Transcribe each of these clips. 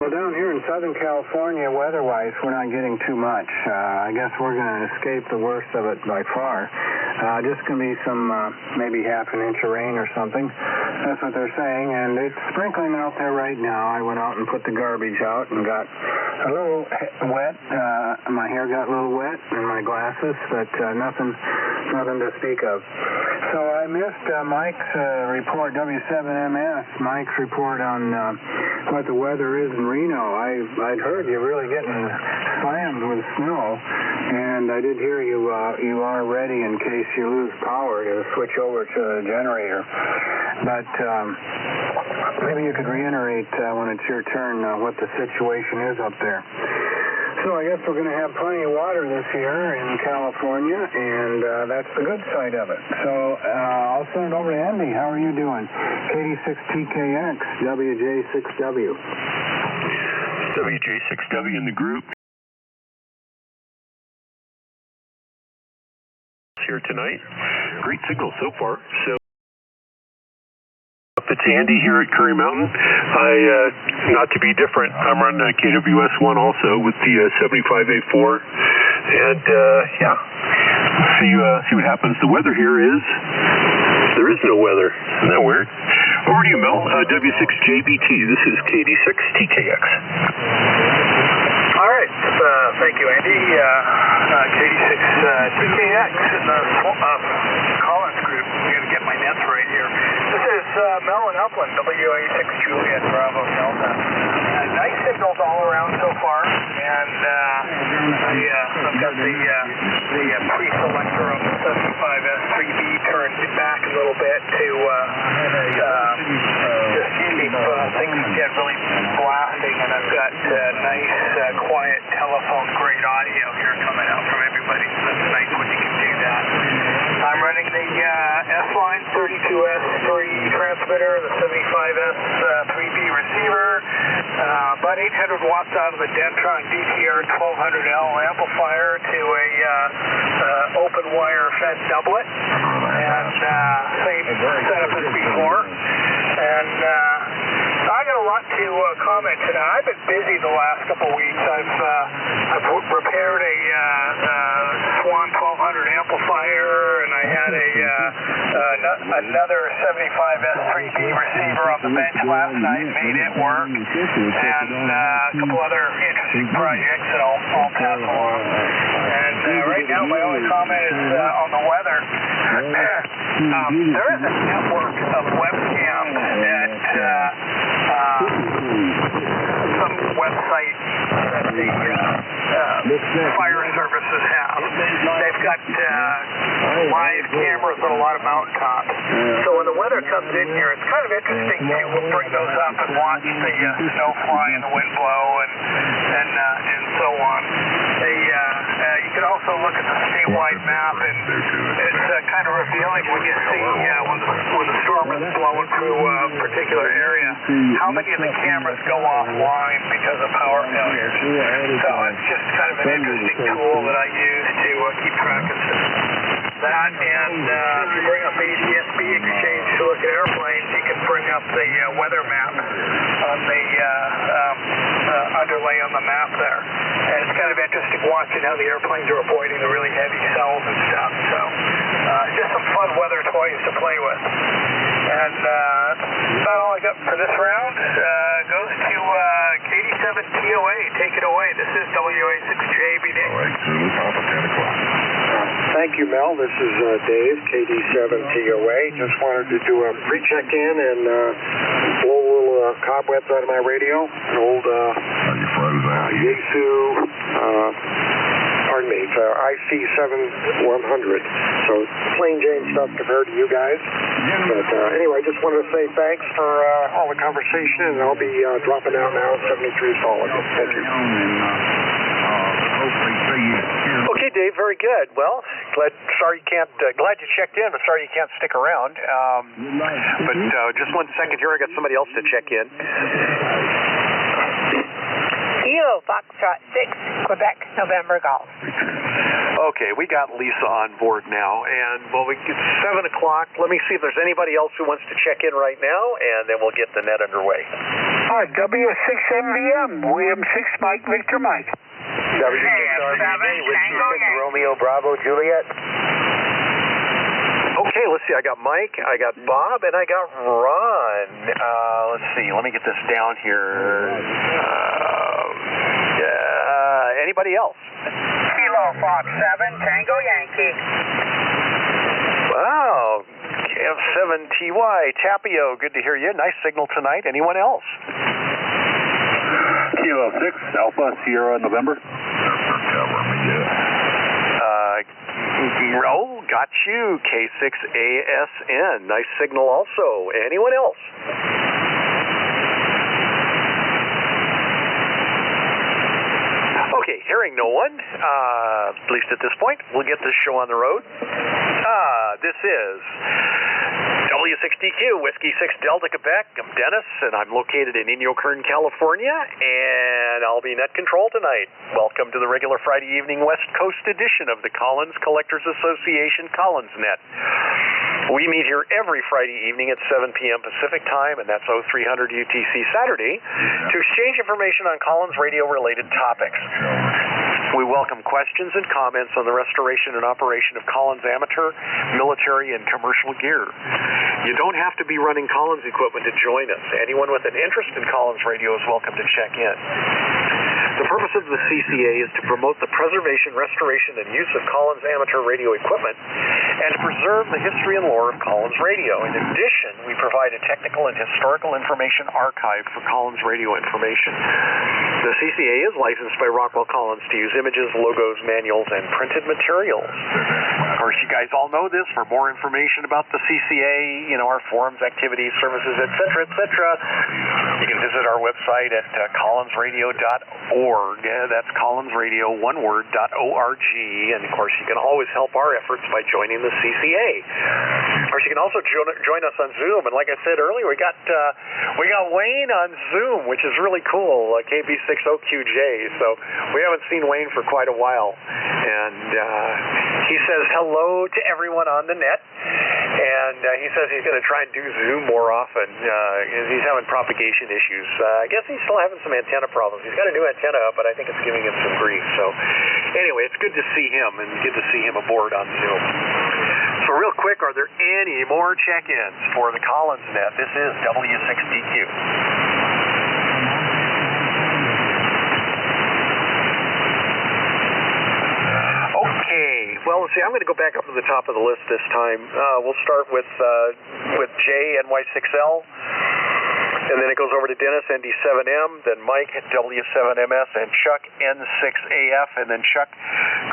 Well, down here in Southern California, weather-wise, we're not getting too much. I guess we're going to escape the worst of it by far. Just going to be some maybe half an inch of rain or something. That's what they're saying, and it's sprinkling out there right now. I went out and put the garbage out and got a little wet. My hair got a little wet and my glasses, but nothing to speak of. So I missed Mike's report, W7MS, Mike's report on what the weather is in Reno. I'd heard you're really getting slammed with snow, and I did hear you are ready in case you lose power to switch over to the generator. But maybe you could reiterate when it's your turn what the situation is up there. So I guess we're going to have plenty of water this year in California, and that's the good side of it. So I'll send it over to Andy. How are you doing? KD6TKX, WJ6W. WJ6W in the group. Here tonight. Great signal so far. So it's Andy here at Curry Mountain. Not to be different, I'm running KWS1 also with the 75A4, and see what happens. The weather here is there is no weather. Isn't that weird? Over to you, Mel. W6JBT. This is KD6TKX. All right. Thank you, Andy. KD6TKX in the Collins group. I'm going to get my nets right here. This is Mel in Upland, WA6 Juliet Bravo Delta. Nice signals all around so far, and I've got the pre-selector on the 75S3B turned back a little bit to just keep things from getting really blasting, and I've got nice, quiet telephone-grade audio here coming out from everybody, so it's nice when you can do that. I'm running the S-Line 32S3 transmitter, the 75S3B receiver, about 800 watts out of the Dentron DTR 1200L amplifier to a open wire fed doublet, and same setup as before. And I got a lot to comment tonight. I've been busy the last couple of weeks. I've repaired a Swan 1200 amplifier, and I had another 75S3B receiver on the bench last night. Made it work, and a couple other interesting projects that I'll pass along. And right now, my only comment is on the weather. There is a network of webcams at some website that the fire services have. They've got live cameras on a lot of mountaintops. So when the weather comes in here, it's kind of interesting to bring those up and watch the snow fly and the wind blow and so on. You can also look at the statewide map, and it's kind of revealing when you see when the storm is blowing through a particular area, how many of the cameras go offline because of power failures. So it's just kind of an interesting tool that I use to keep track of that. And if you bring up ADSB Exchange to look at airplanes, you can bring up the weather map on the underlay on the map there. And it's kind of interesting watching how the airplanes are avoiding the really heavy cells and stuff. So just some fun weather toys to play with. And that's about all I got for this round. Goes to KD7TOA. Take it away. This is WA6JBD. All right, Zulu, top of 10 o'clock. Thank you, Mel. This is Dave, KD7TOA. Just wanted to do a pre-check-in and blow a little cobwebs out of my radio. An old Yaesu, it's IC7100. So plain Jane stuff compared to you guys. But anyway, I just wanted to say thanks for all the conversation, and I'll be dropping out now, 73 solid. Thank you. Okay, Dave, very good. Well, glad you checked in, but sorry you can't stick around. But just 1 second here, I got somebody else to check in. Kilo Foxtrot 6, Quebec, November Golf. Okay, we got Lisa on board now, and it's 7 o'clock. Let me see if there's anybody else who wants to check in right now, and then we'll get the net underway. Hi, W6MBM, William 6, Mike, Victor, Mike. W6RBA, Whiskey 6, Romeo, Bravo, Juliet. Okay, let's see. I got Mike, I got Bob, and I got Ron. Let's see. Let me get this down here. Anybody else? Kilo Fox 7, Tango Yankee. Wow. F7TY, Tapio, good to hear you. Nice signal tonight. Anyone else? Kilo 6, Alpha, Sierra, November. Oh, got you. K6ASN. Nice signal also. Anyone else? Okay, hearing no one, at least at this point, we'll get this show on the road. This is W6DQ, Whiskey 6 Delta, Quebec. I'm Dennis, and I'm located in Inyokern, California, and I'll be net control tonight. Welcome to the regular Friday evening West Coast edition of the Collins Collectors Association Collins Net. We meet here every Friday evening at 7 p.m. Pacific Time, and that's 0300 UTC Saturday, to exchange information on Collins radio-related topics. We welcome questions and comments on the restoration and operation of Collins amateur, military, and commercial gear. You don't have to be running Collins equipment to join us. Anyone with an interest in Collins radio is welcome to check in. The purpose of the CCA is to promote the preservation, restoration, and use of Collins amateur radio equipment and to preserve the history and lore of Collins radio. In addition, we provide a technical and historical information archive for Collins radio information. The CCA is licensed by Rockwell Collins to use images, logos, manuals, and printed materials. Of course, you guys all know this. For more information about the CCA, our forums, activities, services, etc., you can visit our website at collinsradio.org. That's collinsradio, one word, .org. And, of course, you can always help our efforts by joining the CCA. Of course, you can also join us on Zoom. And like I said earlier, we got Wayne on Zoom, which is really cool, KB60QJ. So we haven't seen Wayne for quite a while. And he says hello to everyone on the net. And he says he's going to try and do Zoom more often. He's having propagation issues. I guess he's still having some antenna problems. He's got a new antenna up, but I think it's giving him some grief. So anyway, it's good to see him and good to see him aboard on Zoom. So real quick, are there any more check-ins for the Collins Net? This is W6DQ. Okay, well, let's see. I'm going to go back up to the top of the list this time. We'll start with Jay, NY6L, and then it goes over to Dennis, ND7M, then Mike at W7MS, and Chuck, N6AF, and then Chuck,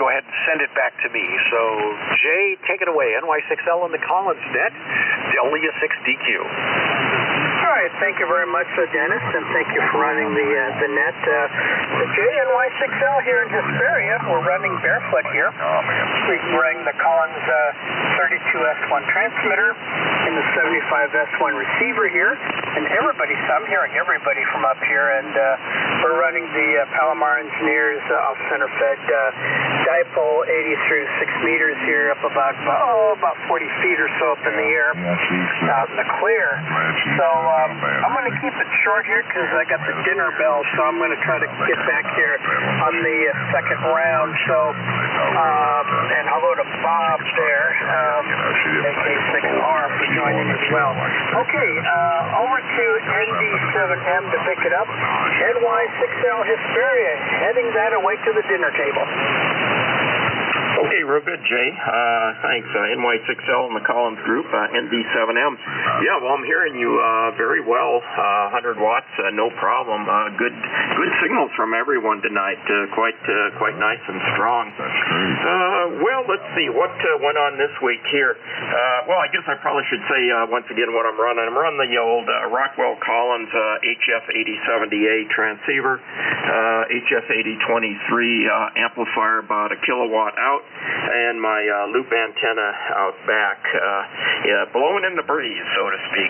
go ahead and send it back to me. So, Jay, take it away. NY6L on the Collins Net, W6DQ. All right, thank you very much, Dennis, and thank you for running the net. The JNY6L here in Hesperia, we're running barefoot here. We're running the Collins 32S1 transmitter and the 75S1 receiver here. And I'm hearing everybody from up here, and we're running the Palomar Engineers off-center fed dipole 80 through 6 meters here, up about 40 feet or so up in the air, out in the clear. So I'm going to keep it short here because I got the dinner bell, so I'm going to try to get back here on the second round. So, and hello to Bob there, AK6R, for joining as well. Okay, over to ND7M to pick it up. NY6L Hesperia, heading that away to the dinner table. Okay, real good, Jay. Thanks. NY6L in the Collins Group, ND7M. Yeah, well, I'm hearing you very well. 100 watts, no problem. Good signals from everyone tonight. Quite nice and strong. Well, let's see what went on this week here. Well, I guess I probably should say once again what I'm running. I'm running the old Rockwell Collins HF8070A transceiver, HF8023 amplifier, about a kilowatt out, and my loop antenna out back, blowing in the breeze, so to speak.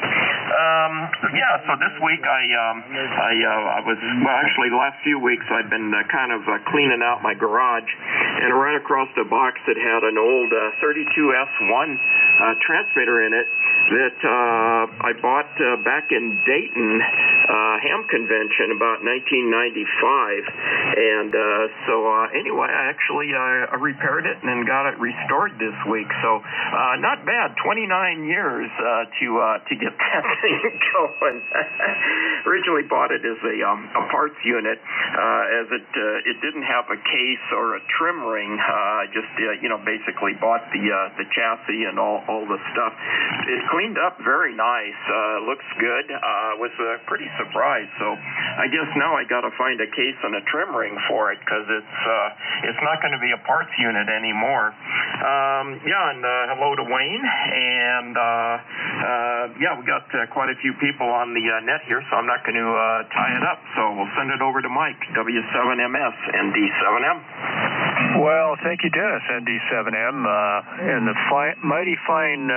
Yeah, so this week I was, well, actually the last few weeks I've been kind of cleaning out my garage, and I ran across a box that had an old 32S1 transmitter in it that I bought back in Dayton ham convention about 1995, and so anyway, I actually repaired it and then got it restored this week. So not bad. 29 years to get that thing going. Originally bought it as a parts unit, as it didn't have a case or a trim ring. I just basically bought the chassis and all the stuff. It cleaned up very nice. Looks good. Was pretty surprised. So I guess now I got to find a case and a trim ring for it, because it's not going to be a parts unit anymore. And hello to Wayne, and we got quite a few people on the net here, so I'm not going to tie it up. So we'll send it over to Mike, W7MS, ND7M. Well, thank you, Dennis, ND7M, and the mighty fine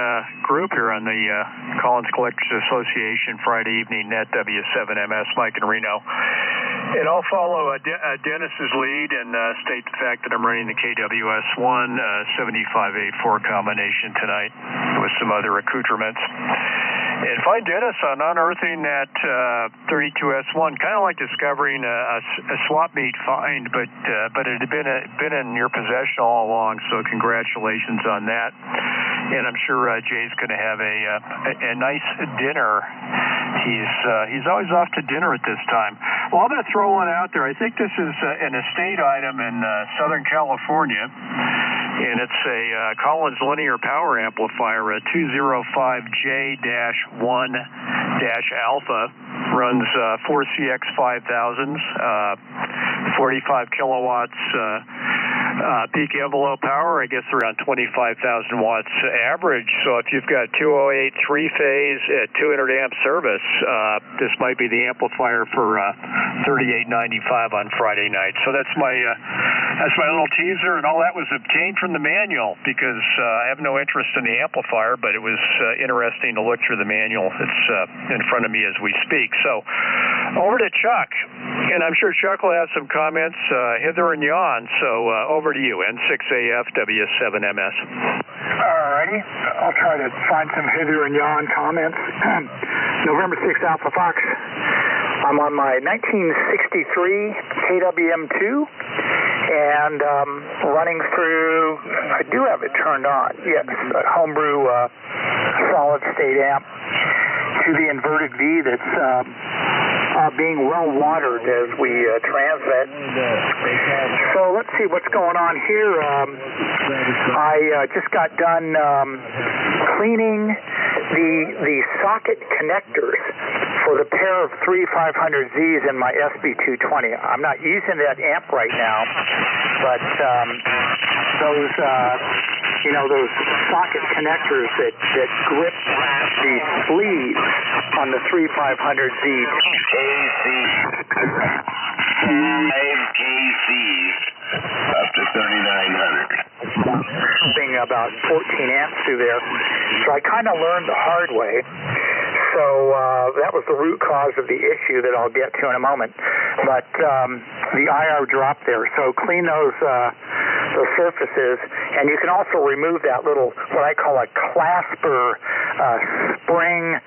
group here on the Collins Collectors Association Friday evening net, W7MS, Mike and Reno. And I'll follow Dennis's lead and state the fact that I'm running the KWS-1 75A4 combination tonight with some other accoutrements. And find Dennis on Unearthing that 32S1, kind of like discovering a swap meet find, but it had been in your possession all along, so congratulations on that. And I'm sure Jay's going to have a nice dinner. He's always off to dinner at this time. Well, I'm going to throw one out there. I think this is an estate item in Southern California, and it's a Collins linear power amplifier, a 205J-1-alpha, runs 4 CX5000s, 45 kilowatts peak envelope power, I guess around 25,000 watts average. So if you've got 208 three-phase at 200 amp service, this might be the amplifier for $38.95 on Friday night. So that's my little teaser, and all that was obtained from the manual, because I have no interest in the amplifier, but it was interesting to look through the manual. It's in front of me as we speak. So over to Chuck, and I'm sure Chuck will have some comments hither and yon. So over to you, N6AF W7MS. Alrighty, I'll try to find some hither and yon comments. November 6th Alpha Fox. I'm on my 1963 KWM2 and running through, I do have it turned on, yes, a homebrew solid state amp to the inverted V that's being well watered as we transmit. So let's see what's going on here. I just got done cleaning the socket connectors for the pair of 3500Zs in my SB220. I'm not using that amp right now, but those socket connectors that grip the sleeves on the 3500Z. KCs up to 3900. Something about 14 amps through there. So I kind of learned the hard way. So that was the root cause of the issue that I'll get to in a moment. But the IR dropped there. So clean those surfaces, and you can also remove that little, what I call a clasper spring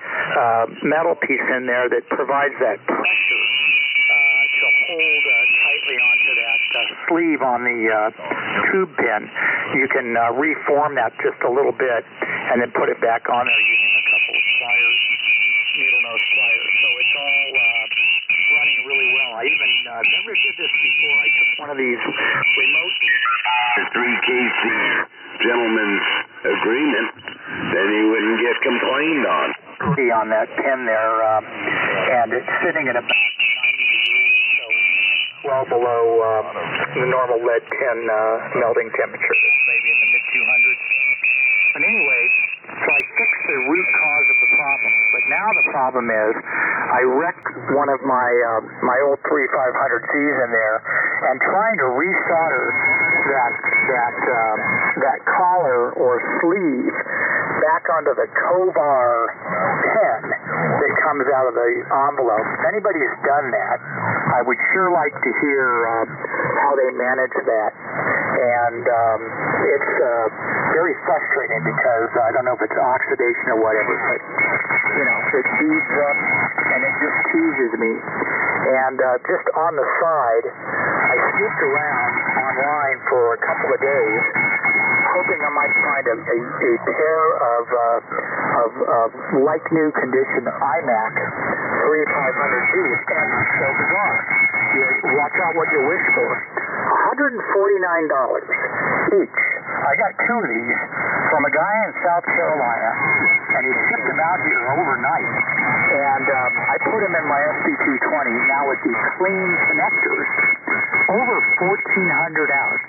metal piece in there that provides that pressure to hold tightly onto that sleeve on the tube pin. You can reform that just a little bit and then put it back on there using a couple of pliers, needle nose pliers. So it's all running really well. I even never did this before. I took one of these remote 3KC gentleman's agreement, then he wouldn't get complained on. On that pin there, and it's sitting at about 90 degrees, so well below the normal lead tin melting temperature, maybe in the mid-200s. But anyway, so I fixed the root cause of the problem. But now the problem is I wrecked one of my old 3500Zs in there, and trying to resolder that collar or sleeve back onto the Kovar pin that comes out of the envelope. If anybody has done that, I would sure like to hear how they manage that. and it's very frustrating because I don't know if it's oxidation or whatever, but it beads up and it just teases me. And just on the side, I snooped around online for a couple of days, hoping I might find a pair of like new condition iMac 3500Gs, and so bizarre. Watch out what you wish for. $149 each. I got two of these from a guy in South Carolina, and he shipped them out here overnight. And I put them in my SB220, now with these clean connectors, over 1,400 amps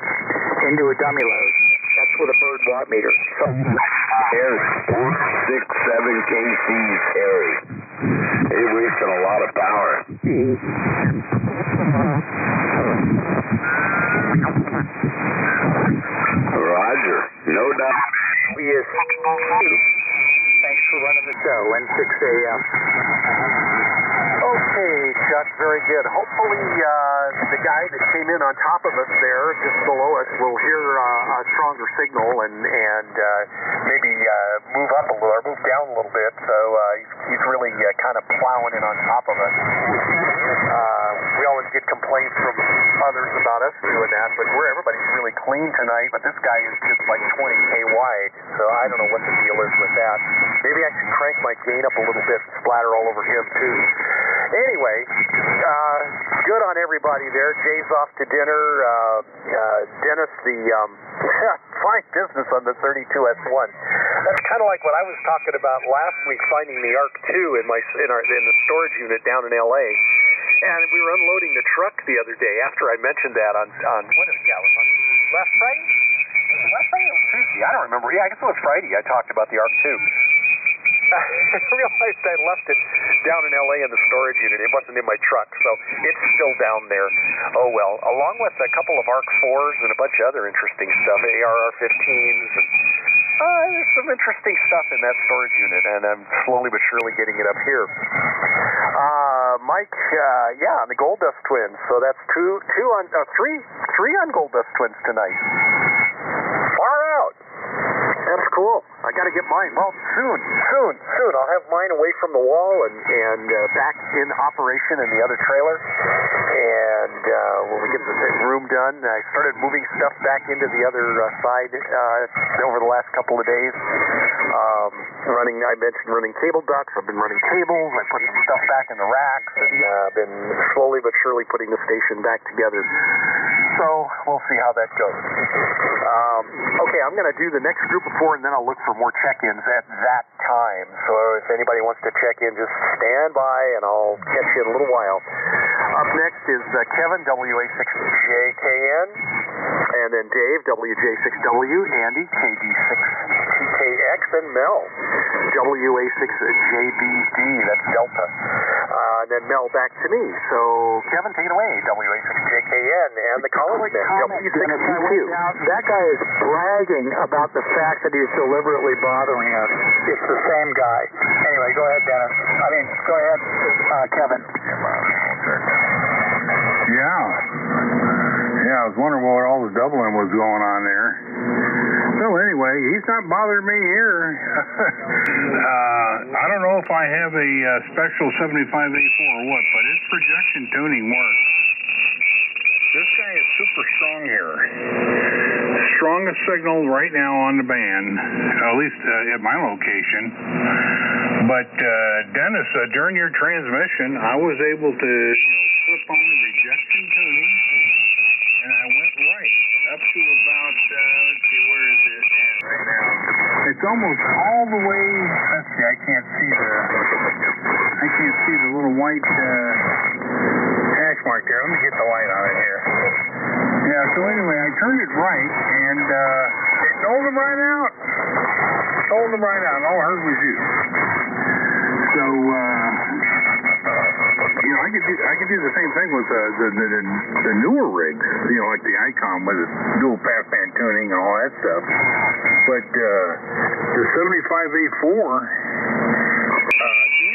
into a dummy load. That's with a bird watt meter. So, Harry, 6-7 KC's Harry. It wasted a lot of power. Roger, no doubt. Yes. Thanks for running the show, and 6 a.m. Okay, Chuck, very good. Hopefully the guy that came in on top of us there, just below us, will hear a stronger signal and maybe move up a little, or move down a little bit. So he's really kind of plowing in on top of us. We always get complaints from others about us doing that, but everybody's really clean tonight, but this guy is just like 20K wide, so I don't know what the deal is with that. Maybe I should crank my gain up a little bit and splatter all over him, too. Anyway, good on everybody there. Jay's off to dinner. Dennis, the fine business on the 32S1. That's kind of like what I was talking about last week, finding the ARC 2 in the storage unit down in LA. And we were unloading the truck the other day after I mentioned that on it was on last Friday? Was it last Friday or Tuesday? I don't remember. Yeah, I guess it was Friday I talked about the ARC 2. I realized I left it down in LA in the storage unit. It wasn't in my truck, so it's still down there. Oh well, along with a couple of ARC 4s and a bunch of other interesting stuff, ARR-15s, and there's some interesting stuff in that storage unit, and I'm slowly but surely getting it up here. Mike, on the Gold Dust Twins. So that's three on Gold Dust Twins tonight. Far out. That's cool. I got to get mine. Well, soon. I'll have mine away from the wall and back in operation in the other trailer. And when we get the room done, I started moving stuff back into the other side over the last couple of days. I mentioned running cable ducts. I've been running cables. I put some stuff back in the racks, and been slowly but surely putting the station back together. So we'll see how that goes. Okay, I'm going to do the next group of 4, and then I'll look for more check-ins at that time. So if anybody wants to check in, just stand by, and I'll catch you in a little while. Up next is Kevin, WA6JKN, and then Dave, WJ6W, Andy, KD6TKX, and Mel, WA6JBD, that's Delta. And then Mel back to me. So, Kevin, take it away, WA6JKN, and the Collins W6TQ. That guy is bragging about the fact that he's deliberately bothering us. It's the same guy. Anyway, go ahead, Dennis. Go ahead, Kevin. Yeah, I was wondering what all the doubling was going on there. So anyway, he's not bothering me here. I don't know if I have a special 75A4 or what, but his projection tuning works. This guy is super strong here. Strongest signal right now on the band, at least at my location. But Dennis, during your transmission, I was able to flip on the rejection tuning, and I went right up to about, let's see, where is it at right now? It's almost all the way, let's see, I can't see the little white hash mark there. Let me get the light on it here. Yeah, so anyway, I turned it right, and it told him right out. All I heard was you. So, I could do the same thing with the newer rigs, like the Icon with its dual passband tuning and all that stuff. But the 75A4,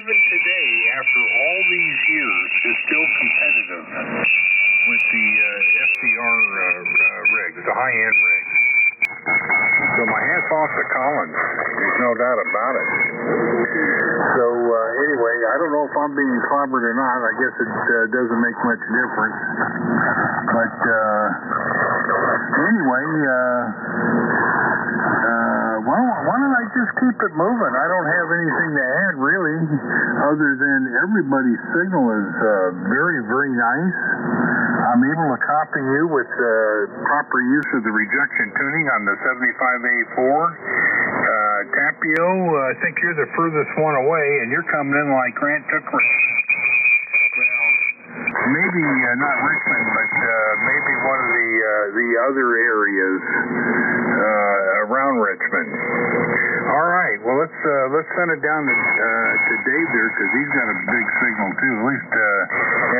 even today, after all these years, is still competitive with the FDR rigs. It's a high-end rig. So my hat's off to Collins. There's no doubt about it. So anyway, I don't know if I'm being clobbered or not. I guess it doesn't make much difference. But anyway, why don't I just keep it moving? I don't have anything to add really, other than everybody's signal is very, very nice. I'm able to copy you with proper use of the rejection tuning on the 75A4. Tapio, I think you're the furthest one away, and you're coming in like Grant took. Well, maybe not Richmond, but maybe one of the other areas around Richmond. All right, well let's send it down to Dave there, because he's got a big signal too, at least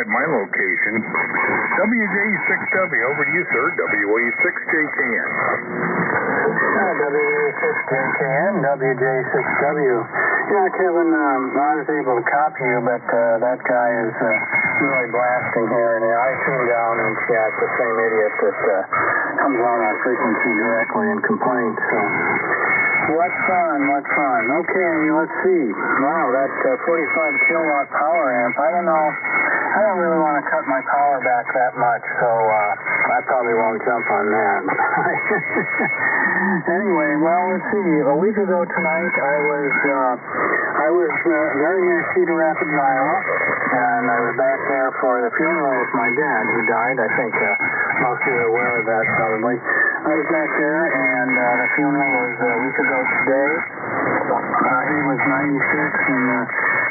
at my location. WJ6W, over to you, sir. WA6JKN. WJ6JKN, WJ6W. Yeah, Kevin, I was able to copy you, but that guy is really blasting here, and I tuned down and chat the same idiot that comes on our frequency directly and complains. So. What fun. Okay, let's see. Wow, that 45 kilowatt power amp. I don't know. I don't really want to cut my power back that much, so I probably won't jump on that. Anyway, well, let's see. A week ago tonight, I was very near Cedar Rapids, Iowa, and I was back there for the funeral of my dad, who died. I think most of you are aware of that, probably. I was back there, and the funeral was a week ago today. He was 96 and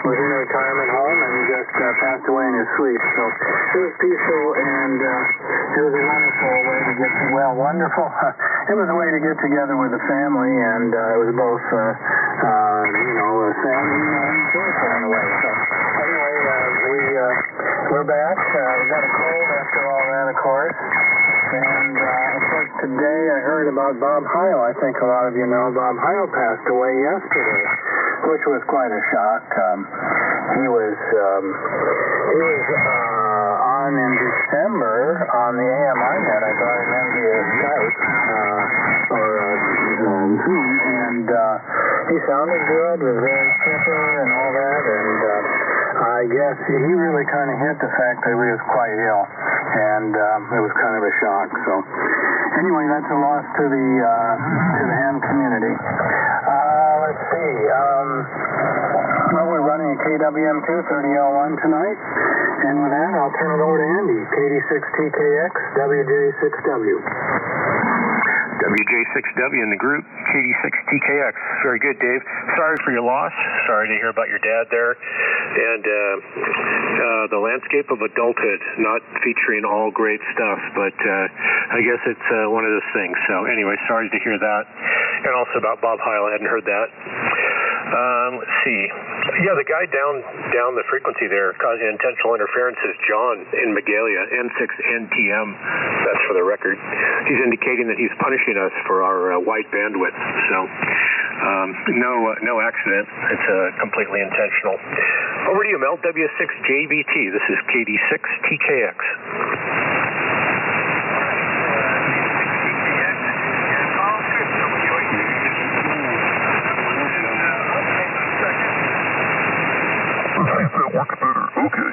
was in a retirement home, and he just passed away in his sleep. So it was peaceful, and it was a wonderful way to get wonderful. It was a way to get together with the family, and it was both, sad and joyful in a way. So anyway, we're back. We got a cold after all that, of course. And, of course, today I heard about Bob Heil. I think a lot of you know Bob Heil passed away yesterday, which was quite a shock. He was on in December on the AMI net. I got an MDA Skype, Zoom, and he sounded good, was very chipper and all that, and I guess he really kind of hit the fact that he was quite ill, and it was kind of a shock. So anyway, that's a loss to the ham community. Let's see. We're running a KWM2 30L1 tonight, and with that, I'll turn it over to Andy. KD6TKX, WJ6W. WJ6W in the group, KD6TKX. Very good, Dave. Sorry for your loss. Sorry to hear about your dad there. And the landscape of adulthood, not featuring all great stuff, but I guess it's one of those things. So anyway, sorry to hear that. And also about Bob Heil, I hadn't heard that. Let's see. Yeah, the guy down the frequency there causing intentional interference is John in Magalia, N6NTM. That's for the record. He's indicating that he's punishing us for our wide bandwidth. So no accident. It's completely intentional. Over to you, Mel. W6JBT. This is KD6TKX. That works better. Okay.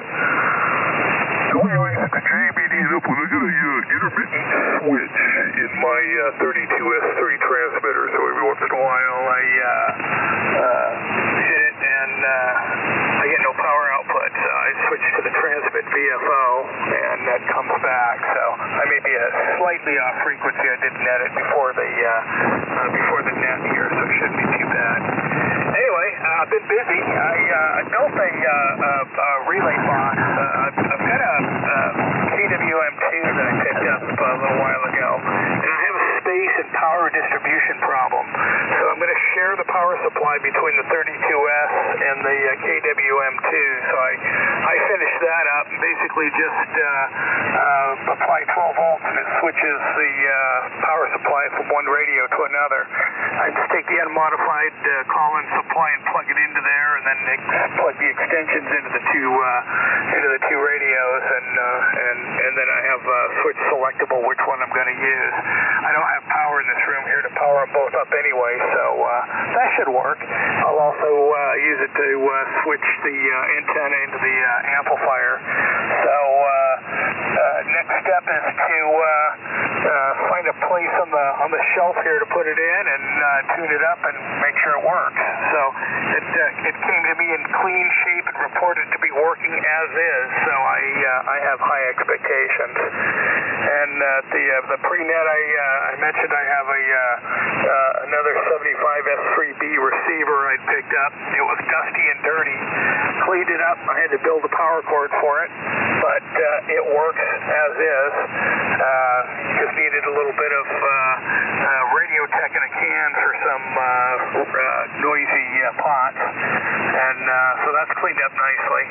WA6JBD is up with I got a intermittent switch in my 32S3 transmitter, so every once in a while I hit it and I get no power output. So I switch to the transmit VFO and that comes back. So I may be slightly off frequency. I did net it before the net here, so it shouldn't be too bad. Anyway, I've been busy. I built a relay box. I've got a KWM2 that I picked up a little while ago, and I have a space and power distribution problem. So I'm going to share the power supply between the 32S and the KWM2. So I finished that up and basically just apply supply 12 volts and it switches the power supply from one radio to another. I just take the unmodified Collins supply and plug it into there, and then plug the extensions into the two radios, and then I have switch selectable which one I'm going to use. I don't have power in this room here to power them both up anyway, so that should work. I'll also use it to switch the antenna into the amplifier. So next step is to find a place on the shelf here to put it in and tune it up and make sure it works. So it came to me in clean shape and reported to be working as is. So I have high expectations. And the pre-net I mentioned I have another 75S3B receiver I'd picked up. It was dusty and dirty. Cleaned it up. I had to build a power cord for it, but it works as is. Just needed a little bit of radio tech in a can for some noisy pots, and so that's cleaned up nicely.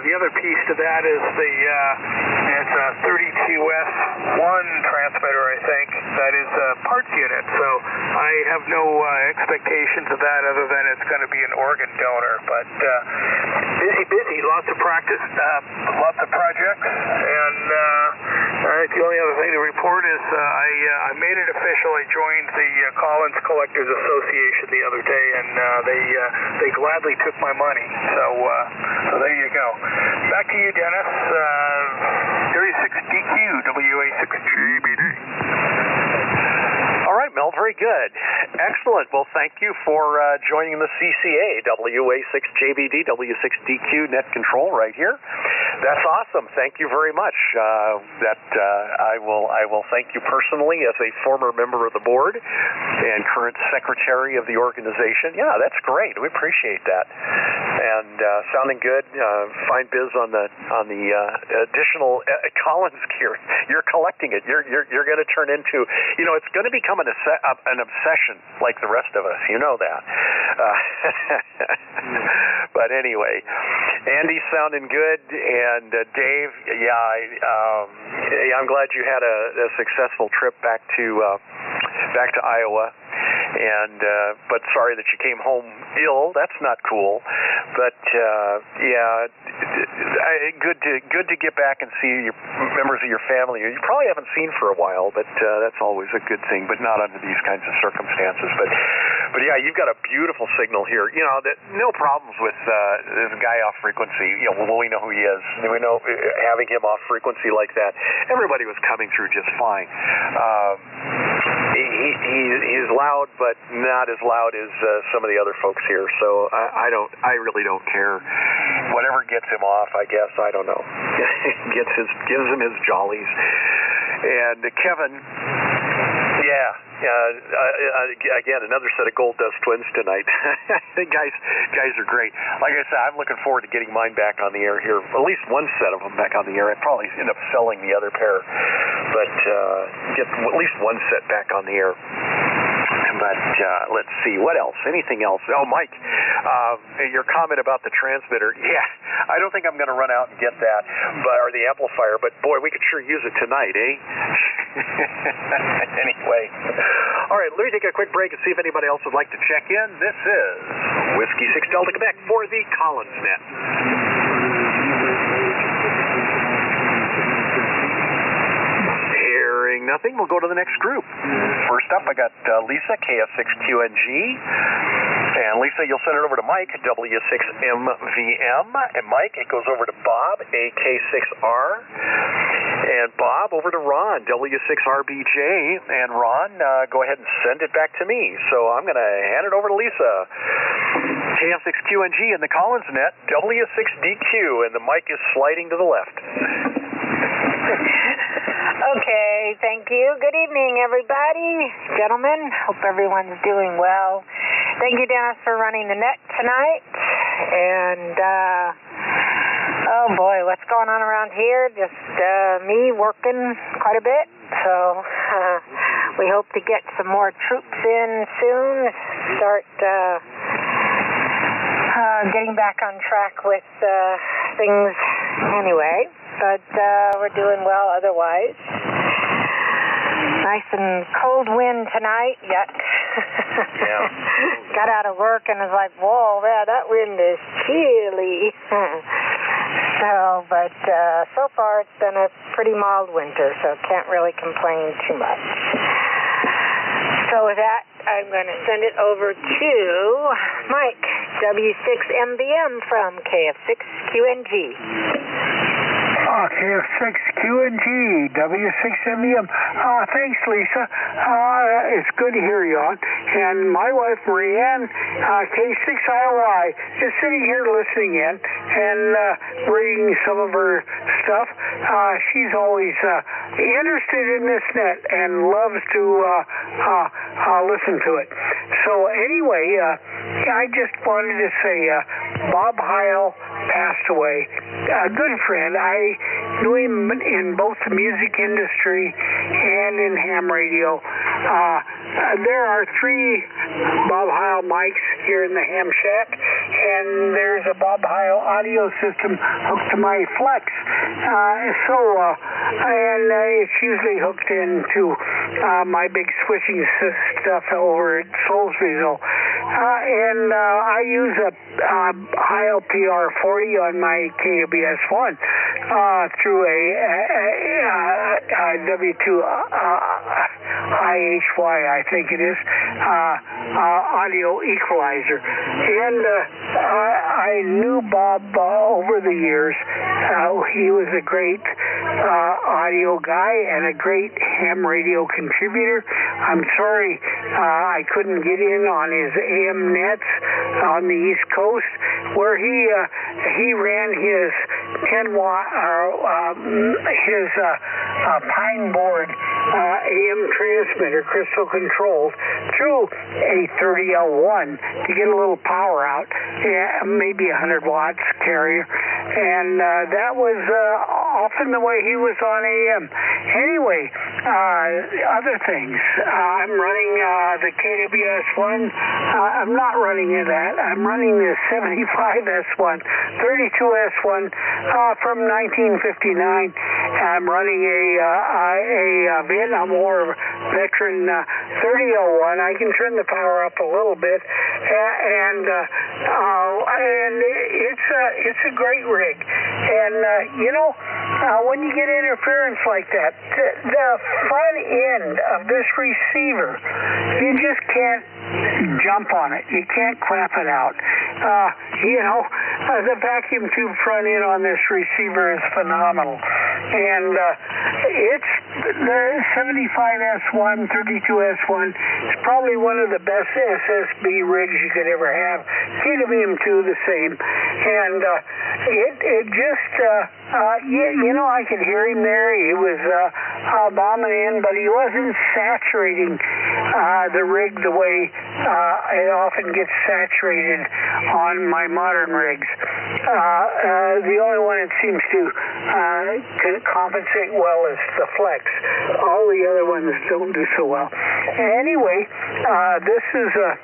The other piece to that is it's a 32S1 transmitter, I think, that is a parts unit, so I have no expectations of that other than it's going to be an organ donor, but busy, lots of practice, lots of projects, and I think the only other thing to report is I made it official. I joined the Collins Collectors Association the other day, and they gladly took my money, so there you go. Back to you, Dennis. 36DQ, WA6JBD. All right, Mel, very good. Excellent. Well, thank you for joining the CCA, WA6JBD, W6DQ Net Control right here. That's awesome. Thank you very much. I will thank you personally as a former member of the board and current secretary of the organization. Yeah, that's great. We appreciate that. And sounding good. Fine biz on the additional Collins gear. You're collecting it. You're going to turn into, it's going to become an obsession like the rest of us. You know that. But anyway, Andy's sounding good, and Dave, I'm glad you had a successful trip back to Iowa. And but sorry that you came home ill. That's not cool. But good to get back and see members of your family you probably haven't seen for a while. But that's always a good thing. But not under these kinds of circumstances. But yeah, you've got a beautiful signal here. No problems with this guy off frequency. We know who he is. We know having him off frequency like that. Everybody was coming through just fine. He's loud, but not as loud as some of the other folks here. So I really don't care. Whatever gets him off, I guess. I don't know. gives him his jollies. And Kevin, again, another set of Gold Dust twins tonight. guys are great. Like I said, I'm looking forward to getting mine back on the air here. At least one set of them back on the air. I'd probably end up selling the other pair, but get at least one set back on the air. But let's see, what else? Anything else? Oh, Mike, your comment about the transmitter. Yeah, I don't think I'm going to run out and get that, or the amplifier, but boy, we could sure use it tonight, eh? Anyway. All right, let me take a quick break and see if anybody else would like to check in. This is Whiskey 6 Delta Quebec for the Collins Net. Nothing. We'll go to the next group. First up, I got Lisa, KF6QNG. And Lisa, you'll send it over to Mike, W6MVM. And Mike, it goes over to Bob, AK6R. And Bob, over to Ron, W6RBJ. And Ron, go ahead and send it back to me. So I'm going to hand it over to Lisa. KF6QNG in the Collins Net, W6DQ. And the mic is sliding to the left. Okay, thank you. Good evening, everybody. Gentlemen, hope everyone's doing well. Thank you, Dennis, for running the net tonight. And, oh boy, what's going on around here? Just me working quite a bit. So we hope to get some more troops in soon. Start getting back on track with things anyway. but we're doing well otherwise. Nice and cold wind tonight. Yuck. Yeah. Got out of work and was like, whoa, man, that wind is chilly. But so far it's been a pretty mild winter, so can't really complain too much. So with that, I'm going to send it over to Mike, W6MBM from KF6QNG. KF6QNG, W6MBM. Thanks, Lisa. It's good to hear you on. And my wife, Marianne, K6IOI, is sitting here listening in and reading some of her stuff. She's always interested in this net and loves to listen to it. So anyway, I just wanted to say Bob Heil passed away. A good friend. I knew him in both the music industry and in ham radio. There are 3 Bob Heil mics here in the ham shack, and there's a Bob Heil audio system hooked to my Flex. And it's usually hooked into my big switching stuff over at Soulsbyville. And I use a Heil PR40 on my KWS1 through a W2IHY, I think it is, audio equalizer. And I knew Bob over the years. He was a great audio guy and a great ham radio contributor. I'm sorry I couldn't get in on his AM nets on the East Coast, where he ran his 10-watt his pine board AM transmitter, crystal controlled, through a 30L1 to get a little power out, maybe 100 watts carrier, and that was often the way he was on AM. Anyway, other things. I'm running the KWS1. I'm not running that. I'm running the 75S1, 32S1 from 1959. I'm running a Vietnam War veteran 3001. I can turn the power up a little bit, and it's a great rig. And when you get interference like that, the front end of this receiver, you just can't jump on it. You can't crap it out. The vacuum tube front end on this receiver is phenomenal. And it's the 75S1, 32S1. It's probably one of the best SSB rigs you could ever have. KWM2 the same. And it just, I could hear him there. He was bombing in, but he wasn't saturating the rig the way it often gets saturated on my modern rigs. The only one that seems to compensate well is the Flex. All the other ones don't do so well. Anyway, this is a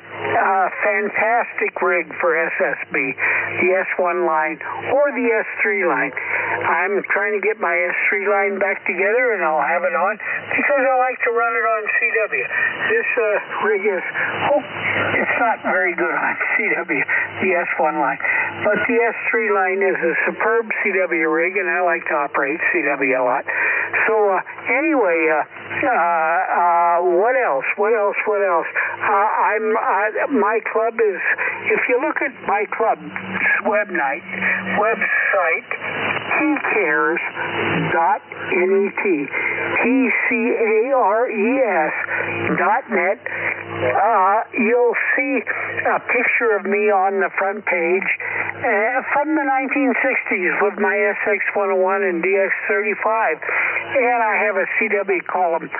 fantastic rig for SSB, the S1 line or the S3 line. I'm trying to get my S3 line back together, and I'll have it on because I like to run it on CW. This rig is, it's not very good on CW, the S1 line, but the S3 line is a superb CW rig, and I like to operate CW a lot. So anyway, what else? My club is, if you look at my club's website, tcares.net, tcares.net, you'll see a picture of me on the front page from the 1960s with my SX101 and DX35, and I have a CW column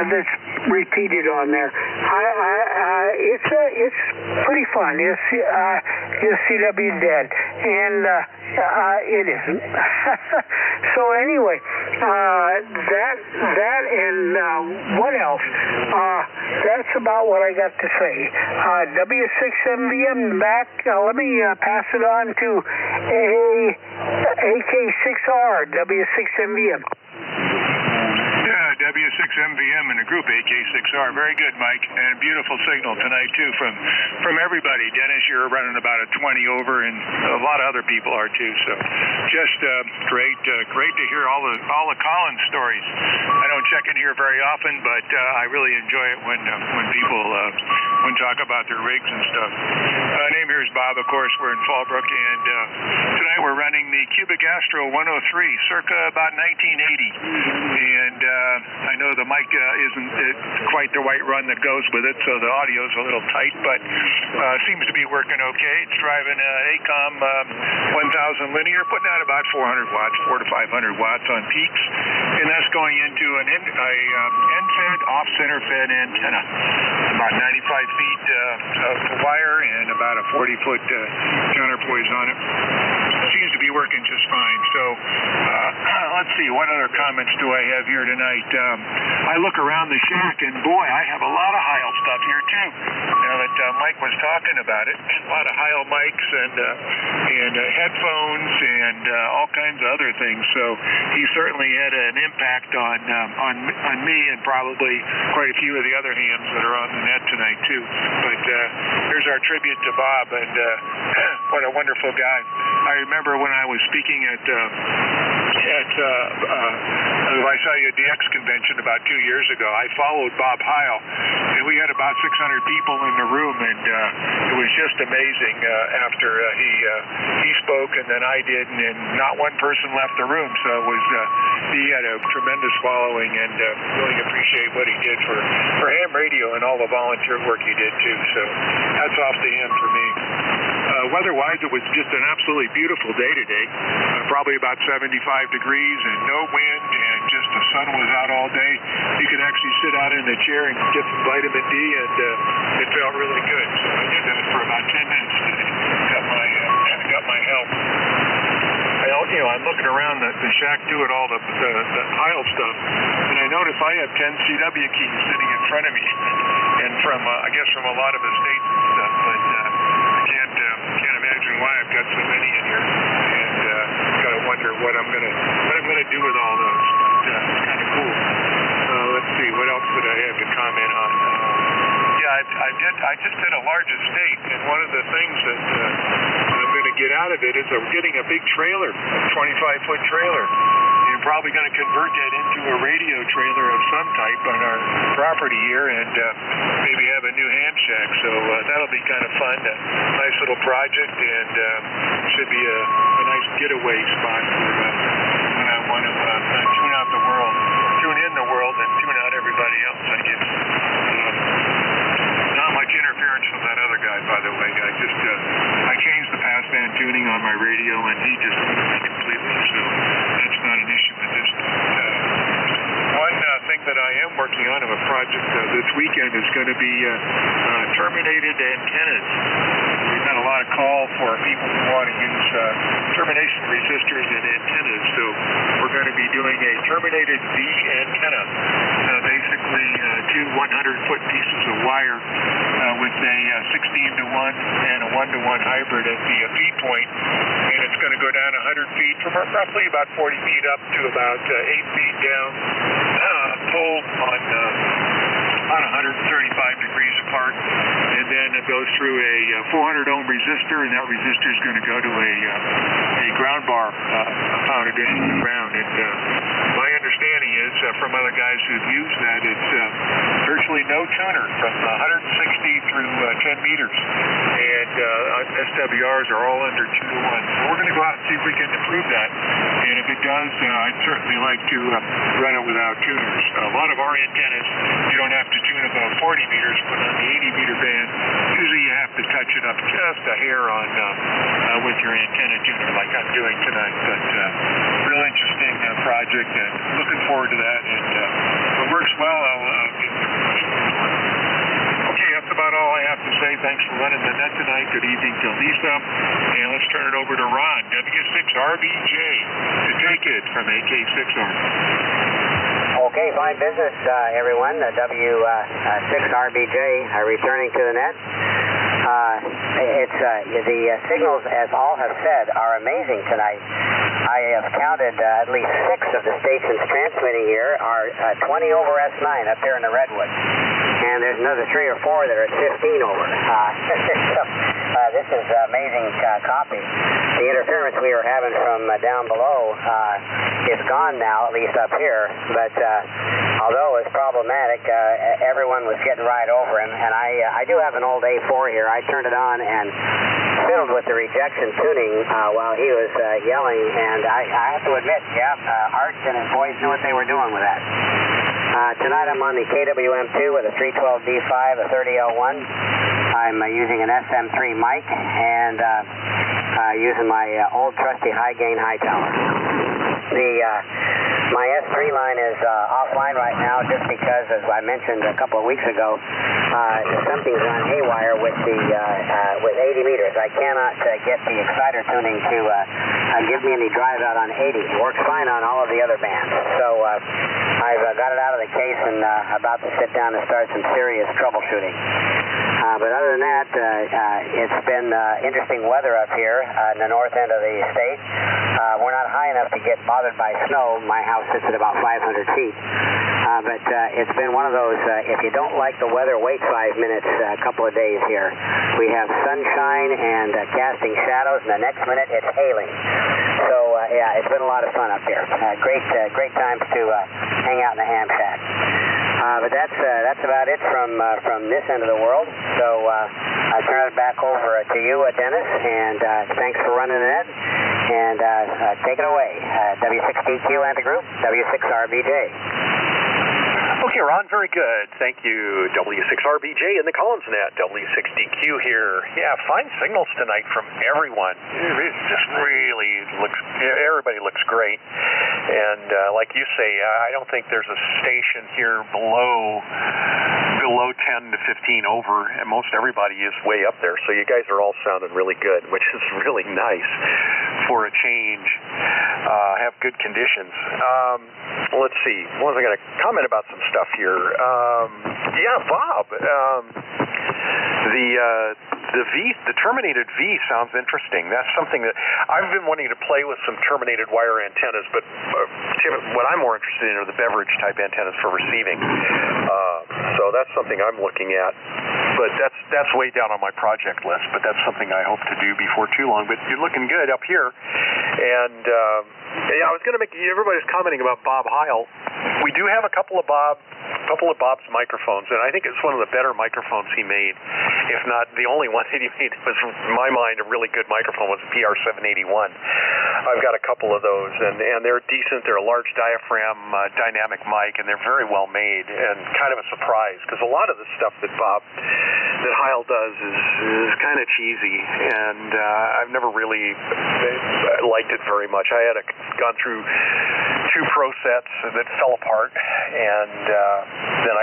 that's repeated on there. It's pretty fun. Is CW dead? And it isn't. So anyway, that and what else? That's about what I got to say. W6MVM back. Let me pass it on to AK6R, W6MVM. W6MVM in the group, AK6R. Very good, Mike, and beautiful signal tonight too from everybody. Dennis, you're running about a 20 over, and a lot of other people are too. So, just great to hear all the Collins stories. I don't check in here very often, but I really enjoy it when people talk about their rigs and stuff. Name here is Bob. Of course, we're in Fallbrook, and tonight we're running the Cubic Astro 103, circa about 1980, and I know the mic isn't quite the right run that goes with it, so the audio's a little tight, but seems to be working okay. It's driving ACOM 1000 linear, putting out about 400 watts, 400 to 500 watts on peaks, and that's going into an end-fed, off-center fed antenna, about 95 feet of wire and about a 40-foot counterpoise on it. Seems to be working just fine. So let's see, what other comments do I have here tonight? I look around the shack, and boy, I have a lot of Heil stuff here too. Now that Mike was talking about it, a lot of Heil mics and headphones and all kinds of other things. So he certainly had an impact on me and probably quite a few of the other hams that are on the net tonight too. But here's our tribute to Bob, and what a wonderful guy. I remember when I was speaking at I saw you at the X convention about 2 years ago. I followed Bob Heil, and we had about 600 people in the room, and it was just amazing after he spoke, and then I did, and not one person left the room. So it was he had a tremendous following, and really appreciate what he did for ham radio and all the volunteer work he did too. So hats off to him for me. Weather-wise, it was just an absolutely beautiful day today. Probably about 75 degrees and no wind, and just the sun was out all day. You could actually sit out in the chair and get some vitamin D, and it felt really good. So I did that for about 10 minutes today. Got my help. I'm looking around the shack too at all the Heil stuff, and I notice I have 10 CW keys sitting in front of me, and from I guess from a lot of estates and stuff, but I can't imagine why I've got so many in here, and gotta wonder what I'm gonna do with all those. But it's kind of cool. Let's see, what else did I have to comment on? I just did a large estate, and one of the things that I'm going to get out of it is I'm getting a big trailer, a 25-foot trailer. I'm probably going to convert that into a radio trailer of some type on our property here, and maybe have a new ham shack. So that'll be kind of fun. A nice little project, and should be a nice getaway spot for when I want to tune out the world, tune in the world, and tune out everybody else, I guess. Not much interference from that other guy, by the way. I changed the passband tuning on my radio, and he just moved me completely, so that's not an issue with this. One thing that I am working on a project this weekend is going to be terminated antennas. We've had a lot of call for people who want to use termination resistors and antennas, so we're going to be doing a terminated V antenna. Basically, two 100-foot pieces of wire with a 16-to-1 and a 1-to-1 hybrid at the feed point, and it's going to go down 100 feet from roughly about 40 feet up to about 8 feet down, pull on about 135 degrees apart, and then it goes through a 400 ohm resistor, and that resistor is going to go to a ground bar mounted into the ground. And my understanding is from other guys who've used that, it's virtually no tuner from 160 through 10 meters, and SWRs are all under 2 to 1. So we're going to go out and see if we can improve that, and if it does, I'd certainly like to run it without tuners. A lot of our antennas, you don't have to tune above 40 meters, but on the 80-meter band, usually you have to touch it up just a hair on with your antenna tuner, like I'm doing tonight. But real interesting project, and looking forward to that. And if it works well, I'll get there. Okay, that's about all I have to say. Thanks for running the net tonight. Good evening to Lisa, and let's turn it over to Ron, W6RBJ, to take it from AK6R. Okay, fine business, everyone. W6RBJ returning to the net. The signals, as all have said, are amazing tonight. I have counted at least 6 of the stations transmitting here are 20 over S9 up here in the Redwoods. And there's another 3 or 4 that are at 15 over. So this is amazing copy. The interference we were having from down below is gone now, at least up here. But although it's problematic, everyone was getting right over him. And I do have an old A4 here. I turned it on and fiddled with the rejection tuning while he was yelling. And I have to admit, Art and his boys knew what they were doing with that. Tonight I'm on the KWM2 with a 312D5, a 30L1. I'm using an SM3 mic and using my old trusty high gain high tower. My S3 line is offline right now just because, as I mentioned a couple of weeks ago, something's gone haywire with the with 80 meters. I cannot get the exciter tuning to give me any drive out on 80. It works fine on all of the other bands. So I've got it out of the case and about to sit down and start some serious troubleshooting. But other than that, it's been interesting weather up here in the north end of the state. We're not high enough to get bothered by snow. My house sits at about 500 feet. But it's been one of those, if you don't like the weather, wait 5 minutes a couple of days here. We have sunshine and casting shadows, and the next minute it's hailing. So, it's been a lot of fun up here. Great times to hang out in the ham shack. But that's about it from this end of the world. So I turn it back over to you, Dennis, and thanks for running the net. And take it away, W6DQ and the group, W6RBJ. Okay, Ron, very good. Thank you, W6RBJ in the Collins net, W6DQ here. Yeah, fine signals tonight from everyone. It just really everybody looks great. And like you say, I don't think there's a station here below 10 to 15 over, and most everybody is way up there. So you guys are all sounding really good, which is really nice for a change. Have good conditions. Let's see. What was I going to comment about some stuff here? Bob. The terminated V sounds interesting. That's something that I've been wanting to play with, some terminated wire antennas, but what I'm more interested in are the beverage type antennas for receiving. So that's something I'm looking at. But that's way down on my project list, but that's something I hope to do before too long. But you're looking good up here. And I was going to make, everybody's commenting about Bob Heil. We do have a couple of Bob's microphones, and I think it's one of the better microphones he made, if not the only one that he made. Was, in my mind, a really good microphone was a PR781. I've got a couple of those, and they're decent. They're a large diaphragm dynamic mic, and they're very well made, and kind of a surprise, because a lot of the stuff that Heil does is kind of cheesy, and I've never really liked it very much. I had gone through 2 Pro sets that fell apart, and then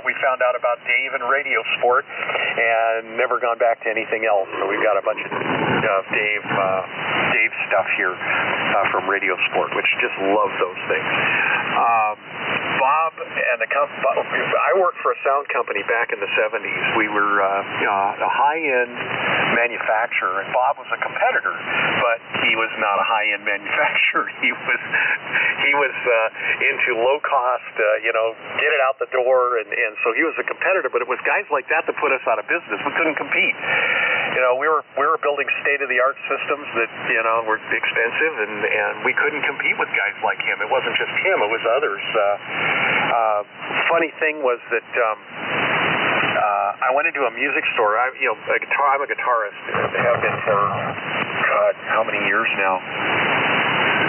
we found out about Dave and Radio Sport, and never gone back to anything else. So we've got a bunch of Dave stuff here from Radio Sport, which just love those things. Bob and I worked for a sound company back in the 70s. We were a high-end manufacturer, and Bob was a competitor, but he was not a high-end manufacturer. He was into low-cost, get it out the door, and so he was a competitor. But it was guys like that put us out of business. We couldn't compete. We were building state-of-the-art systems that were expensive, and we couldn't compete with guys like him. It wasn't just him; it was others. Funny thing was that I went into a music store. I'm a guitarist. I have been for how many years now?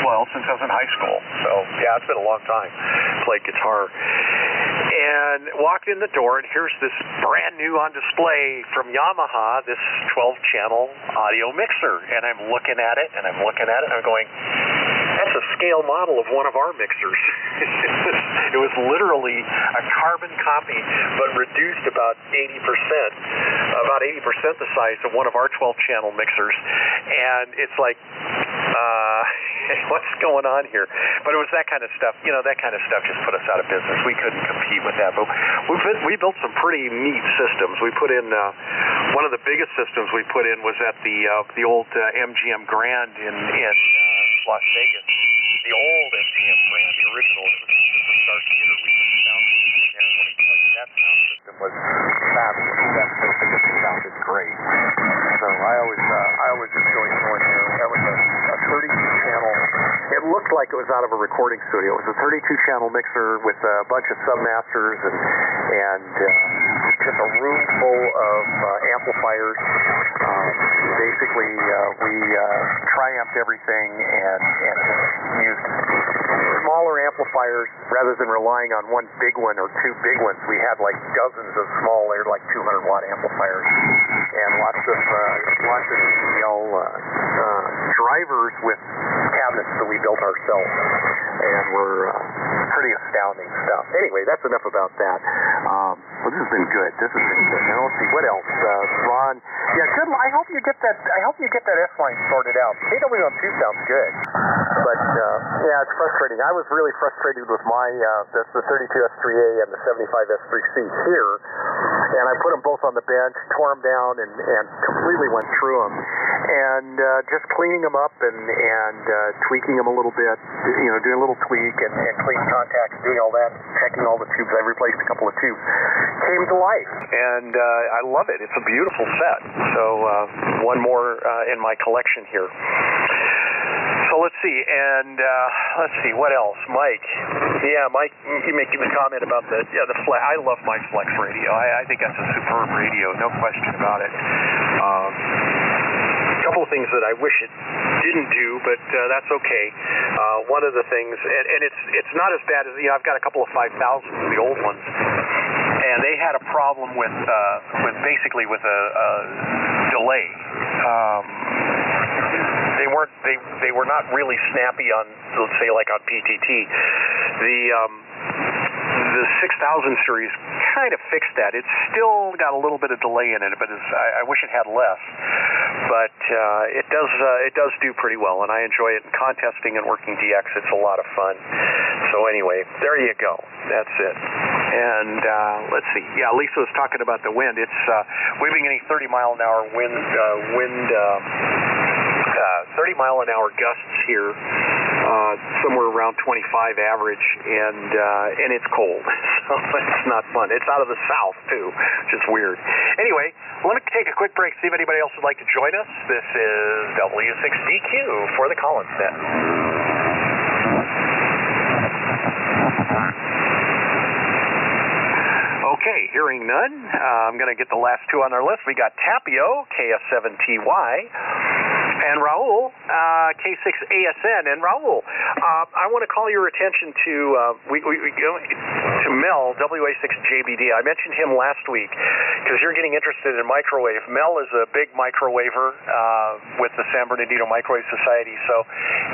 Well, since I was in high school. So yeah, it's been a long time. Played guitar. And walked in the door, and here's this brand new on display from Yamaha, this 12-channel audio mixer. And I'm looking at it, and I'm going, that's a scale model of one of our mixers. It was literally a carbon copy, but reduced about 80% the size of one of our 12-channel mixers. And it's like, what's going on here? But it was that kind of stuff. That kind of stuff just put us out of business. We couldn't compete with that. But we built some pretty neat systems. We put in one of the biggest systems we put in was at the old MGM Grand in Las Vegas, the old MTM brand, the original. It was the Star Theater. We put the sound system in there. Let me tell you, that sound system was fabulous. That sounded great. So I always enjoyed going there. That was a 32-channel. It looked like it was out of a recording studio. It was a 32-channel mixer with a bunch of submasters and just a room full of amplifiers. Basically, we triumphed everything and just used smaller amplifiers rather than relying on one big one or two big ones. We had like dozens of small, they're like 200-watt amplifiers and lots of DL drivers with cabinets that we built ourselves, and were pretty astounding stuff. Anyway, that's enough about that. Well, this has been good. Now let's see what else. Ron, yeah, good. I hope you get that. S line sorted out. KWM2 sounds good, but yeah, it's frustrating. I was really frustrated with my the 32S3A and the 75S3C here, and I put them both on the bench, tore them down, and completely went through them, and just cleaning them up and tweaking them a little bit, doing a little tweak and cleaning contacts, doing all that, checking all the tubes. I replaced a couple of tubes. Came to life, and I love it. It's a beautiful set. So one more in my collection here. So let's see, what else? Mike. Yeah, Mike, you make a comment about the Flex. I love my Flex radio. I think that's a superb radio, no question about it. A couple of things that I wish it didn't do, but that's okay. One of the things, and it's not as bad as, I've got a couple of 5000s, the old ones, and they had a problem with basically with a delay. They were not really snappy on, let's say, like on PTT. The 6000 series kind of fixed that. It's still got a little bit of delay in it, but I wish it had less. But it does do pretty well, and I enjoy it in contesting and working DX. It's a lot of fun. So anyway, there you go. That's it. And let's see. Yeah, Lisa was talking about the wind. We've been getting 30-mile-an-hour wind. 30-mile-an-hour gusts here, somewhere around 25 average, and it's cold, so it's not fun. It's out of the south too, which is weird. Anyway, let me take a quick break, see if anybody else would like to join us. This is W6DQ for the Collins Net. Okay, hearing none, I'm going to get the last two on our list. We got Tapio, KF7TY, and Raul, K6ASN. And Raul, I want to call your attention to Mel, WA6JBD. I mentioned him last week because you're getting interested in microwave. Mel is a big microwaver with the San Bernardino Microwave Society, so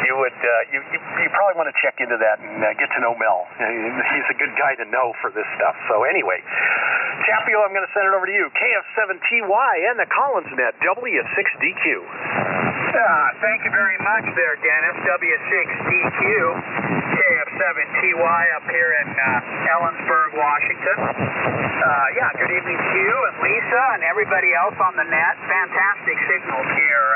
you probably want to check into that and get to know Mel. He's a good guy to know for this stuff. So anyway, Tapio, I'm going to send it over to you. KF7TY and the Collins Net, W6DQ. Thank you very much there, Dennis. W6DQ, KF7TY up here in Ellensburg, Washington. Good evening to you and Lisa and everybody else on the net. Fantastic signals here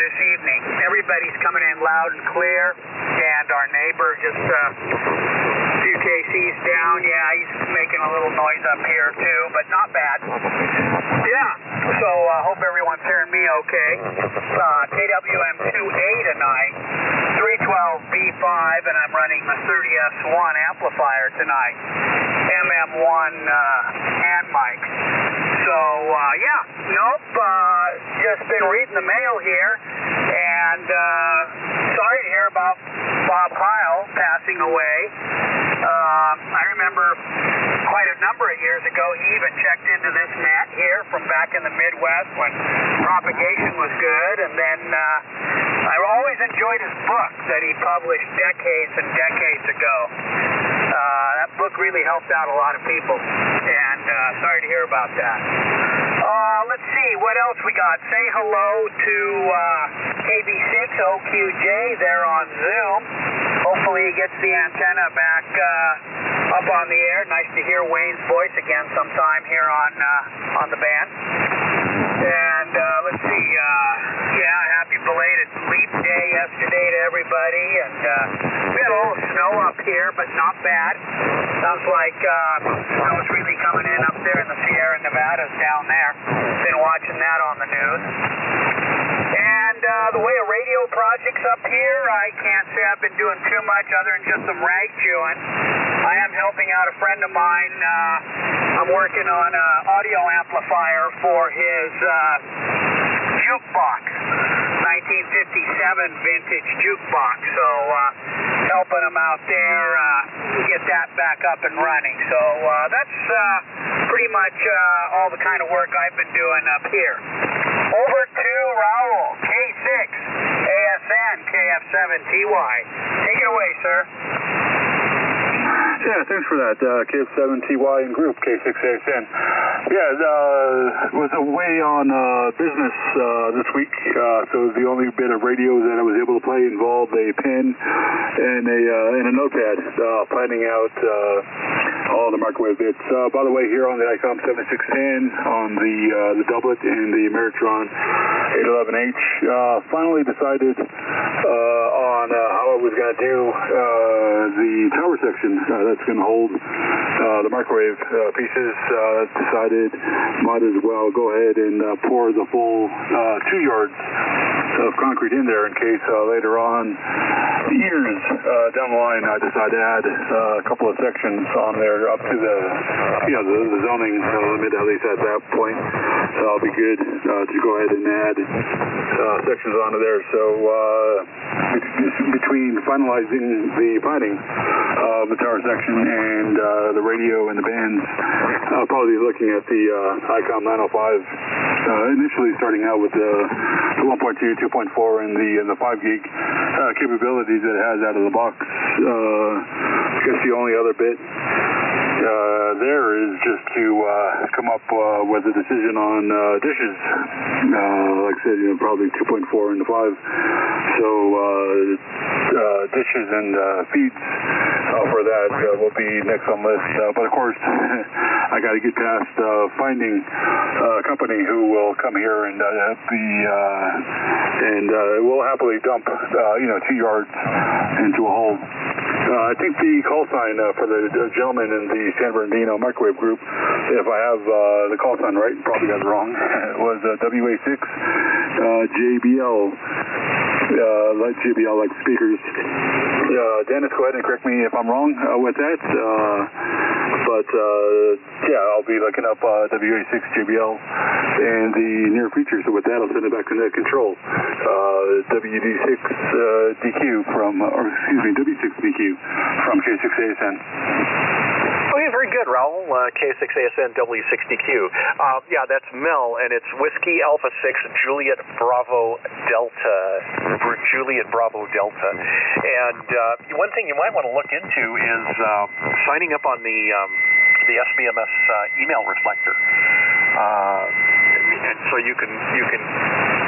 this evening. Everybody's coming in loud and clear, and our neighbor just a few KCs down. Yeah, he's making a little noise up here too, but not bad. Yeah, so hope everyone's hearing me okay. KWM2A tonight, 312B5, and I'm running the 30S1 amplifier tonight. MM1 hand mic. So, just been reading the mail here, and sorry to hear about Bob Heil passing away. I remember quite a number of years ago, he even checked into this net here from back in the Midwest when propagation was good, and then I always enjoyed his book that he published decades and decades ago. That book really helped out a lot of people, and sorry to hear about that. Let's see, what else we got? Say hello to KB6OQJ there on Zoom. Hopefully he gets the antenna back up on the air. Nice to hear Wayne's voice again sometime here on the band. And let's see, happy belated Leap Day yesterday to everybody, and we had a little snow up here, but not bad. Sounds like snow's really coming in up there in the Sierra Nevadas down there. Been watching that on the news. And the way a radio project's up here, I can't say I've been doing too much other than just some rag chewing. I am helping out a friend of mine. I'm working on an audio amplifier for his jukebox, 1957 vintage jukebox. So helping him out there get that back up and running. So that's pretty much all the kind of work I've been doing up here. Over to Raul, K6, ASN, KF7TY. Take it away, sir. Yeah, thanks for that, KF7TY and group, K6ASN. Yeah, was away on business this week, so the only bit of radio that I was able to play involved a pen and a notepad, planning out all the microwave bits. By the way, here on the ICOM 7610, on the doublet and the Ameritron 811H, finally decided on how I was going to do the tower section that's going to hold the microwave pieces. Decided might as well go ahead and pour the full 2 yards of concrete in there in case later on, years down the line, I decide to add a couple of sections on there up to the zoning limit, at least at that point. So I'll be good to go ahead and add sections onto there. So between finalizing the planning of the tower section and the radio and the bands, I'll probably be looking at the ICOM 905, initially starting out with the 1.2, 2.4, and the 5 gig capabilities that it has out of the box. I guess the only other bit there is just to come up with a decision on dishes. Like I said, probably 2.4 and the 5. So dishes and feeds for that will be next on the list. But of course, I got to get past finding a company who will come here and will happily dump 2 yards into a hole. I think the call sign for the gentleman in the San Bernardino microwave group, if I have the call sign right, probably got it wrong, was WA6 JBL, like JBL, like speakers. Dennis, go ahead and correct me if I'm wrong with that. But yeah, I'll be looking up WA6 JBL in the near future. So with that, I'll send it back to net control. WD6 DQ from, or excuse me, W6 DQ from K6ASN. Okay, very good, Raul. K6ASN W6DQ. Yeah, that's Mel, and it's Whiskey Alpha 6 Juliet Bravo Delta. Juliet Bravo Delta. And one thing you might want to look into is signing up on the SBMS email reflector. And so you can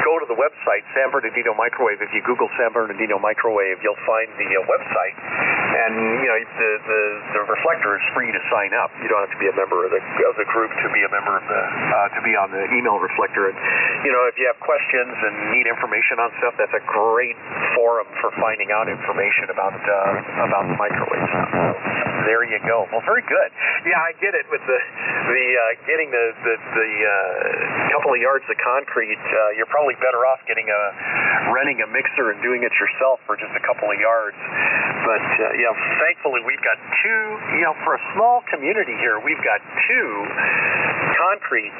go to the website, San Bernardino Microwave. If you Google San Bernardino Microwave, you'll find the website. And the reflector is free to sign up. You don't have to be a member of the group to be a member of to be on the email reflector. And if you have questions and need information on stuff, that's a great forum for finding out information about the microwave stuff. So there you go. Well, very good. Yeah, I get it with the getting the couple of yards of concrete. You're probably better off renting a mixer and doing it yourself for just a couple of yards. But thankfully we've got two. For a small community here, we've got two concrete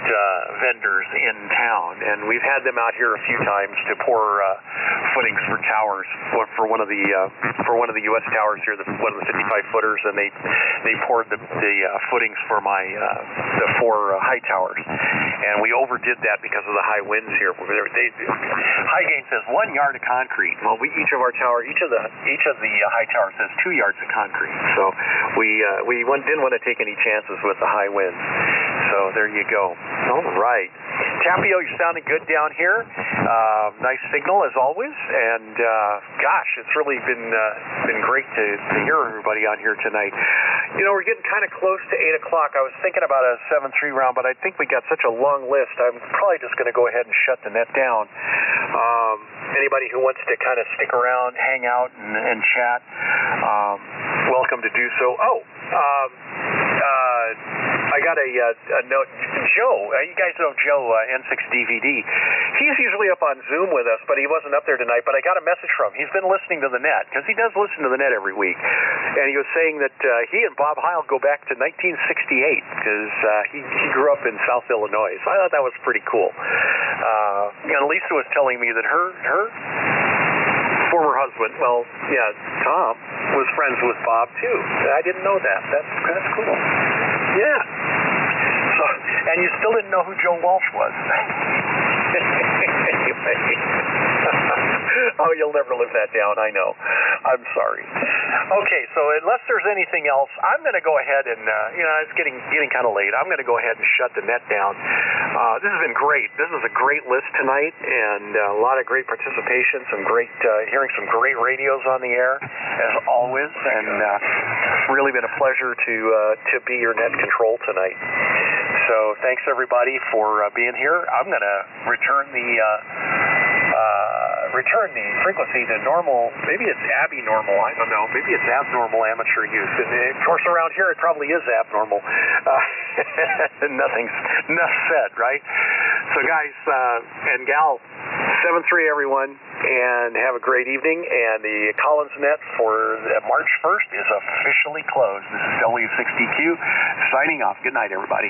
vendors in town, and we've had them out here a few times to pour footings for towers for one of the U.S. towers here, one of the 55-footers, and they poured the footings for the 4 high towers, and we overdid that because of the high winds here. High Gain says 1 yard of concrete. Well, each of the high towers has 2 yards of concrete, so we didn't want to take any chances with the high winds. So there you go. All right. Tapio, you're sounding good down here. Nice signal as always, and gosh, it's really been great to hear everybody on here tonight. We're getting kind of close to 8 o'clock. I was thinking about a 7-3 round, but I think we got such a long list. I'm probably just going to go ahead and shut the net down. anybody who wants to kind of stick around, hang out, and chat, welcome to do so. I got a note. Joe, you guys know Joe, N6DVD. He's usually up on Zoom with us, but he wasn't up there tonight. But I got a message from him. He's been listening to the net, because he does listen to the net every week. And he was saying that he and Bob Heil go back to 1968, because he grew up in South Illinois. So I thought that was pretty cool. And Lisa was telling me that her former husband, Tom, was friends with Bob, too. I didn't know that. That's cool. Yeah. So, and you still didn't know who Joe Walsh was. Anyway. Oh, you'll never live that down, I know. I'm sorry. Okay, so unless there's anything else, I'm going to go ahead and, it's getting kind of late. I'm going to go ahead and shut the net down. This has been great. This is a great list tonight, and a lot of great participation, hearing some great radios on the air, as always, and really been a pleasure to be your net control tonight. So thanks, everybody, for being here. I'm going to return the frequency to normal. Maybe it's abnormal. I don't know. Maybe it's abnormal amateur use. And of course, around here, it probably is abnormal. Nothing's said, right? So, guys and gal, 7-3, everyone, and have a great evening. And the Collins Net for March 1st is officially closed. This is W60Q signing off. Good night, everybody.